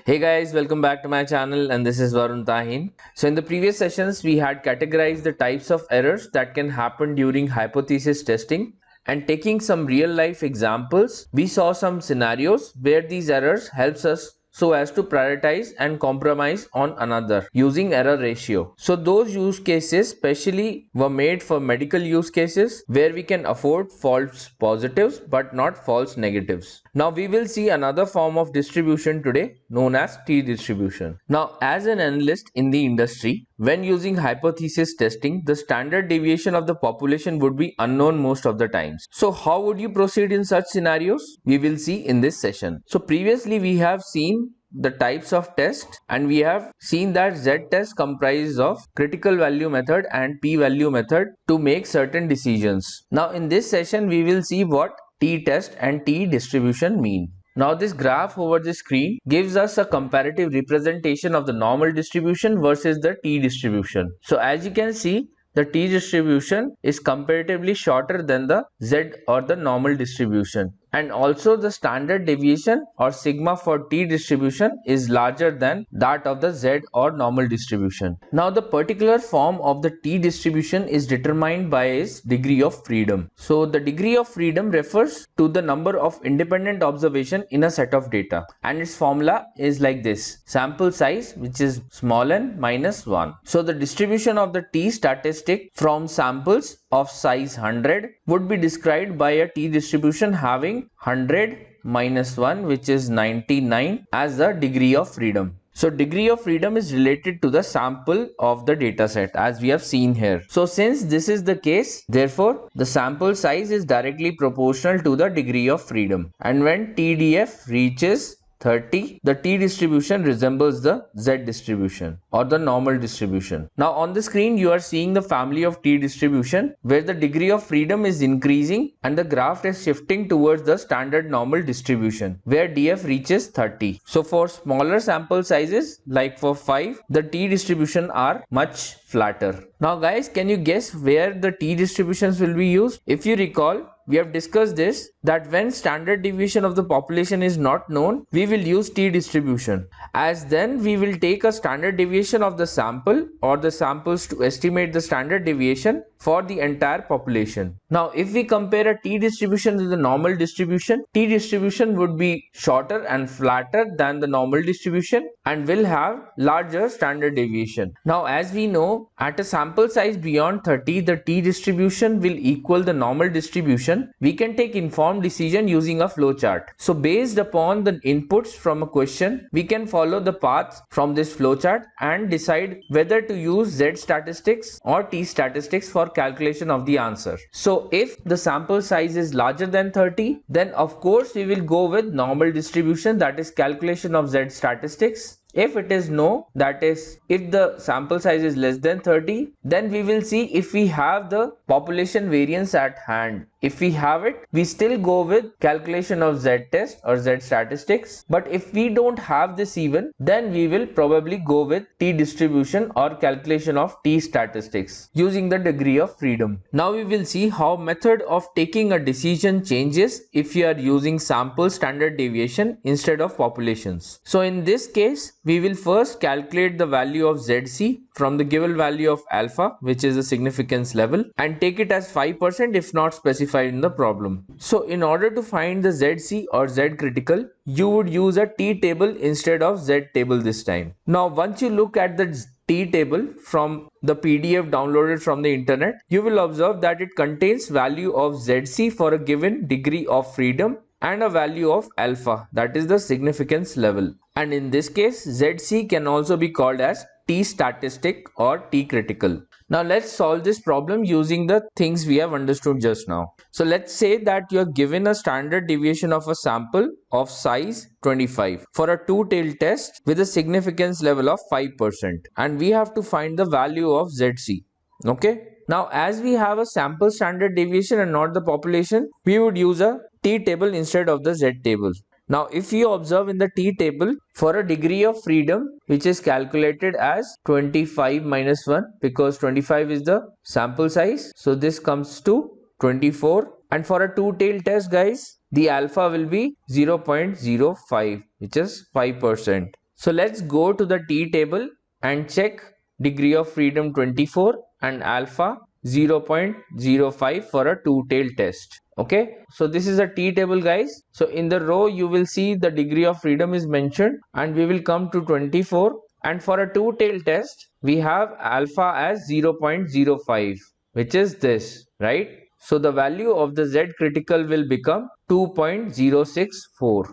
Hey guys, welcome back to my channel and this is Varun Tahin. So in the previous sessions, we had categorized the types of errors that can happen during hypothesis testing, and taking some real life examples, we saw some scenarios where these errors helps us so as to prioritize and compromise on another using error ratio. So those use cases specially were made for medical use cases where we can afford false positives but not false negatives. Now we will see another form of distribution today known as t distribution. Now as an analyst in the industry, when using hypothesis testing, the standard deviation of the population would be unknown most of the times. So how would you proceed in such scenarios? We will see in this session. So previously we have seen the types of test, and we have seen that z-test comprises of critical value method and p-value method to make certain decisions. Now in this session we will see what t-test and t-distribution mean. Now this graph over the screen gives us a comparative representation of the normal distribution versus the t-distribution. So as you can see, the t-distribution is comparatively shorter than the z or the normal distribution. And also the standard deviation or sigma for t-distribution is larger than that of the z or normal distribution. Now the particular form of the t-distribution is determined by its degree of freedom. So the degree of freedom refers to the number of independent observation in a set of data, and its formula is like this: sample size, which is small n minus 1. So the distribution of the t statistic from samples of size 100 would be described by a t distribution having 100 minus 1, which is 99, as the degree of freedom. So degree of freedom is related to the sample of the dataset, as we have seen here. So since this is the case, therefore the sample size is directly proportional to the degree of freedom. And when TDF reaches 30, the t distribution resembles the z distribution or the normal distribution. Now on the screen you are seeing the family of t distribution where the degree of freedom is increasing and the graph is shifting towards the standard normal distribution where df reaches 30. So for smaller sample sizes like for 5, the t distribution are much flatter. Now guys, can you guess where the t distributions will be used? If you recall, we have discussed this, that when standard deviation of the population is not known, we will use t distribution, as then we will take a standard deviation of the sample or the samples to estimate the standard deviation for the entire population. Now if we compare a t distribution with the normal distribution, t distribution would be shorter and flatter than the normal distribution and will have larger standard deviation. Now as we know, at a sample size beyond 30, the t distribution will equal the normal distribution. We can take informed decision using a flowchart. So based upon the inputs from a question, we can follow the path from this flowchart and decide whether to use z statistics or t statistics for calculation of the answer. So if the sample size is larger than 30, then of course we will go with normal distribution, that is calculation of z statistics. If it is no, that is if the sample size is less than 30, then we will see if we have the population variance at hand. If we have it, we still go with calculation of z-test or z-statistics. But if we don't have this even, then we will probably go with t-distribution or calculation of t-statistics using the degree of freedom. Now we will see how method of taking a decision changes if you are using sample standard deviation instead of populations. So in this case, we will first calculate the value of ZC from the given value of alpha, which is the significance level, and take it as 5% if not specified in the problem. So in order to find the ZC or Z critical, you would use a T table instead of Z table this time. Now once you look at the T table from the PDF downloaded from the internet, you will observe that it contains value of ZC for a given degree of freedom and a value of alpha, that is the significance level. And in this case, ZC can also be called as T statistic or T critical. Now let's solve this problem using the things we have understood just now. So let's say that you are given a standard deviation of a sample of size 25 for a two-tailed test with a significance level of 5%, and we have to find the value of ZC. Okay. Now as we have a sample standard deviation and not the population, we would use a T table instead of the Z table. Now if you observe in the T table, for a degree of freedom which is calculated as 25 minus 1, because 25 is the sample size, so this comes to 24, and for a two-tailed test guys, the alpha will be 0.05, which is 5%. So let's go to the t table and check degree of freedom 24 and alpha 0.05 for a two-tailed test. Okay, so this is a t table, guys. So in the row you will see the degree of freedom is mentioned, and we will come to 24, and for a two-tailed test we have alpha as 0.05, which is this, right? So the value of the Z critical will become 2.064.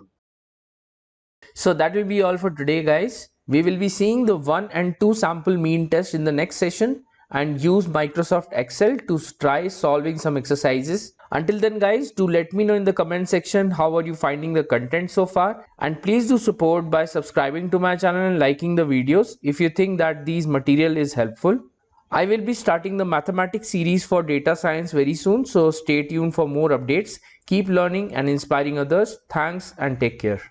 So that will be all for today, guys. We will be seeing the 1 and 2 sample mean test in the next session and use Microsoft Excel to try solving some exercises. Until then, guys, do let me know in the comment section how are you finding the content so far, and please do support by subscribing to my channel and liking the videos if you think that these material is helpful. I will be starting the mathematics series for data science very soon, so stay tuned for more updates. Keep learning and inspiring others. Thanks and take care.